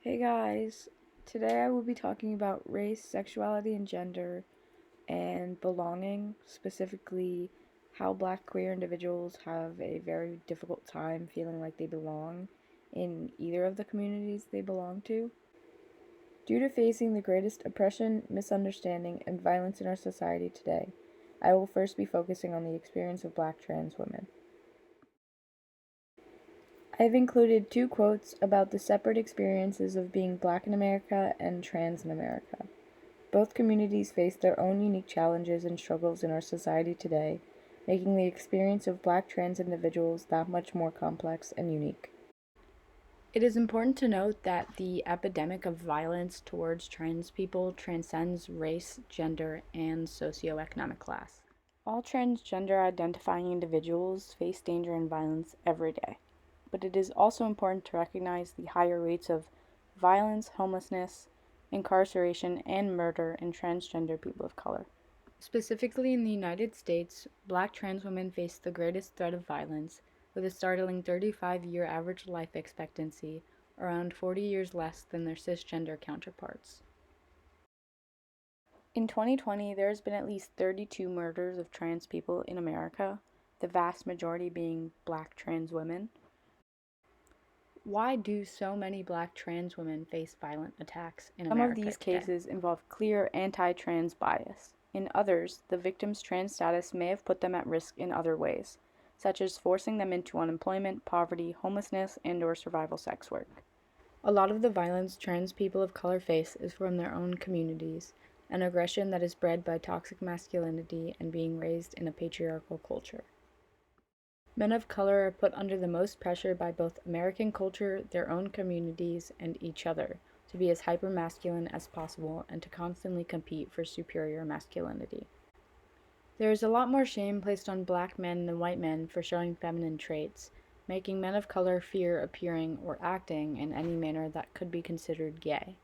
Hey guys, today I will be talking about race, sexuality, and gender and belonging, specifically how black queer individuals have a very difficult time feeling like they belong in either of the communities they belong to. Due to facing the greatest oppression, misunderstanding, and violence in our society today, I will first be focusing on the experience of black trans women. I have included two quotes about the separate experiences of being black in America and trans in America. Both communities face their own unique challenges and struggles in our society today, making the experience of black trans individuals that much more complex and unique. It is important to note that the epidemic of violence towards trans people transcends race, gender, and socioeconomic class. All transgender identifying individuals face danger and violence every day, but it is also important to recognize the higher rates of violence, homelessness, incarceration, and murder in transgender people of color. Specifically in the United States, black trans women face the greatest threat of violence, with a startling 35-year average life expectancy, around 40 years less than their cisgender counterparts. In 2020, there has been at least 32 murders of trans people in America, the vast majority being black trans women. Why do so many black trans women face violent attacks in America? Some of these cases involve clear anti-trans bias. In others, the victim's trans status may have put them at risk in other ways, such as forcing them into unemployment, poverty, homelessness, and/or survival sex work. A lot of the violence trans people of color face is from their own communities, an aggression that is bred by toxic masculinity and being raised in a patriarchal culture. Men of color are put under the most pressure by both American culture, their own communities, and each other to be as hyper-masculine as possible and to constantly compete for superior masculinity. There is a lot more shame placed on black men than white men for showing feminine traits, making men of color fear appearing or acting in any manner that could be considered gay.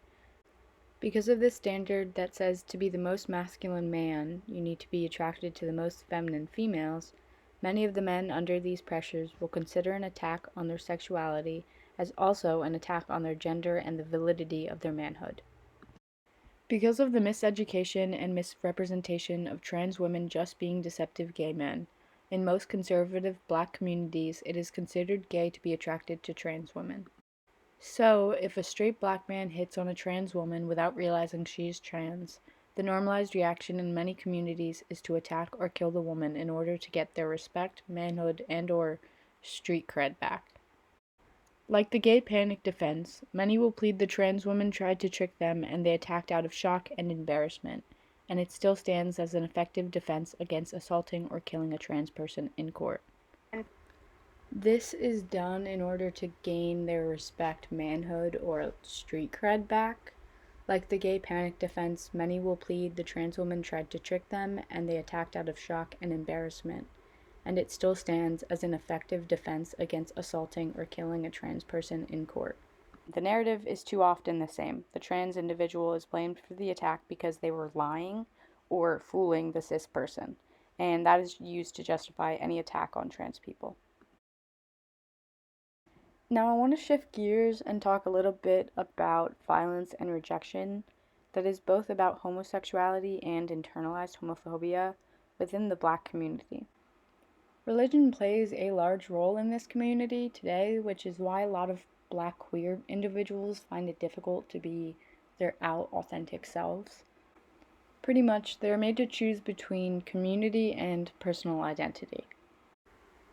Because of this standard that says to be the most masculine man, you need to be attracted to the most feminine females, many of the men under these pressures will consider an attack on their sexuality as also an attack on their gender and the validity of their manhood. Because of the miseducation and misrepresentation of trans women just being deceptive gay men, in most conservative black communities it is considered gay to be attracted to trans women. So, if a straight black man hits on a trans woman without realizing she is trans, the normalized reaction in many communities is to attack or kill the woman in order to get their respect, manhood, and/or street cred back. Like the gay panic defense, many will plead the trans woman tried to trick them and they attacked out of shock and embarrassment, and it still stands as an effective defense against assaulting or killing a trans person in court. This is done in order to gain their respect, manhood, or street cred back. Like the gay panic defense, many will plead the trans woman tried to trick them and they attacked out of shock and embarrassment, and it still stands as an effective defense against assaulting or killing a trans person in court. The narrative is too often the same. The trans individual is blamed for the attack because they were lying or fooling the cis person, and that is used to justify any attack on trans people. Now, I want to shift gears and talk a little bit about violence and rejection that is both about homosexuality and internalized homophobia within the black community. Religion plays a large role in this community today, which is why a lot of black queer individuals find it difficult to be their out, authentic selves. Pretty much, they're made to choose between community and personal identity.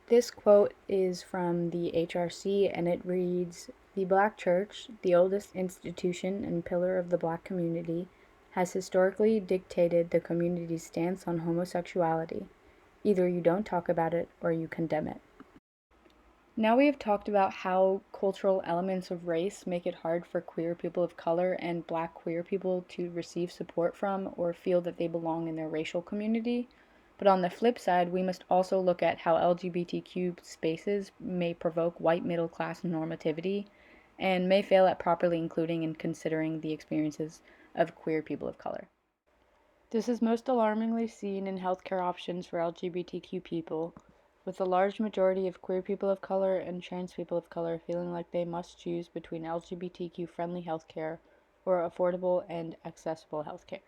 This quote is from the HRC and it reads, "The Black Church, the oldest institution and pillar of the black community, has historically dictated the community's stance on homosexuality. Either you don't talk about it or you condemn it." Now we have talked about how cultural elements of race make it hard for queer people of color and black queer people to receive support from or feel that they belong in their racial community. But on the flip side, we must also look at how LGBTQ spaces may provoke white middle class normativity and may fail at properly including and considering the experiences of queer people of color. This is most alarmingly seen in healthcare options for LGBTQ people, with the large majority of queer people of color and trans people of color feeling like they must choose between LGBTQ-friendly healthcare or affordable and accessible healthcare.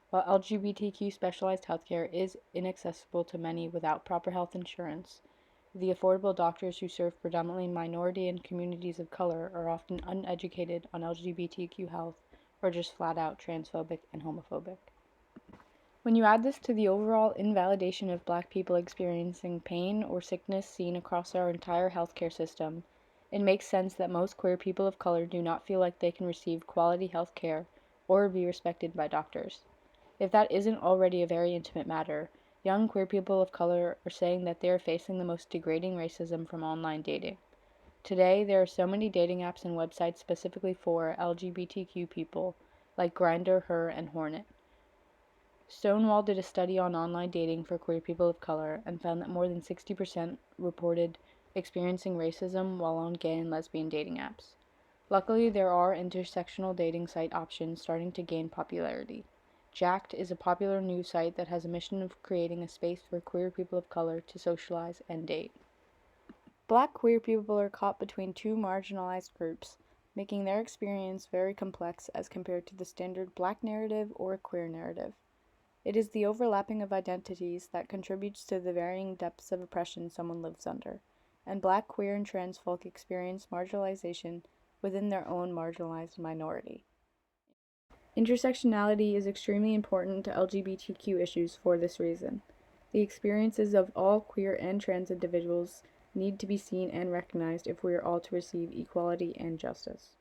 While LGBTQ specialized healthcare is inaccessible to many without proper health insurance, the affordable doctors who serve predominantly minority and communities of color are often uneducated on LGBTQ health or just flat out transphobic and homophobic. When you add this to the overall invalidation of Black people experiencing pain or sickness seen across our entire healthcare system, it makes sense that most queer people of color do not feel like they can receive quality health care or be respected by doctors. If that isn't already a very intimate matter, young queer people of color are saying that they are facing the most degrading racism from online dating. Today, there are so many dating apps and websites specifically for LGBTQ people, like Grindr, Her, and Hornet. Stonewall did a study on online dating for queer people of color and found that more than 60% reported experiencing racism while on gay and lesbian dating apps. Luckily, there are intersectional dating site options starting to gain popularity. Jacked is a popular news site that has a mission of creating a space for queer people of color to socialize and date. Black queer people are caught between two marginalized groups, making their experience very complex as compared to the standard Black narrative or queer narrative. It is the overlapping of identities that contributes to the varying depths of oppression someone lives under, and Black, queer, and trans folk experience marginalization within their own marginalized minority. Intersectionality is extremely important to LGBTQ issues for this reason. The experiences of all queer and trans individuals need to be seen and recognized if we are all to receive equality and justice.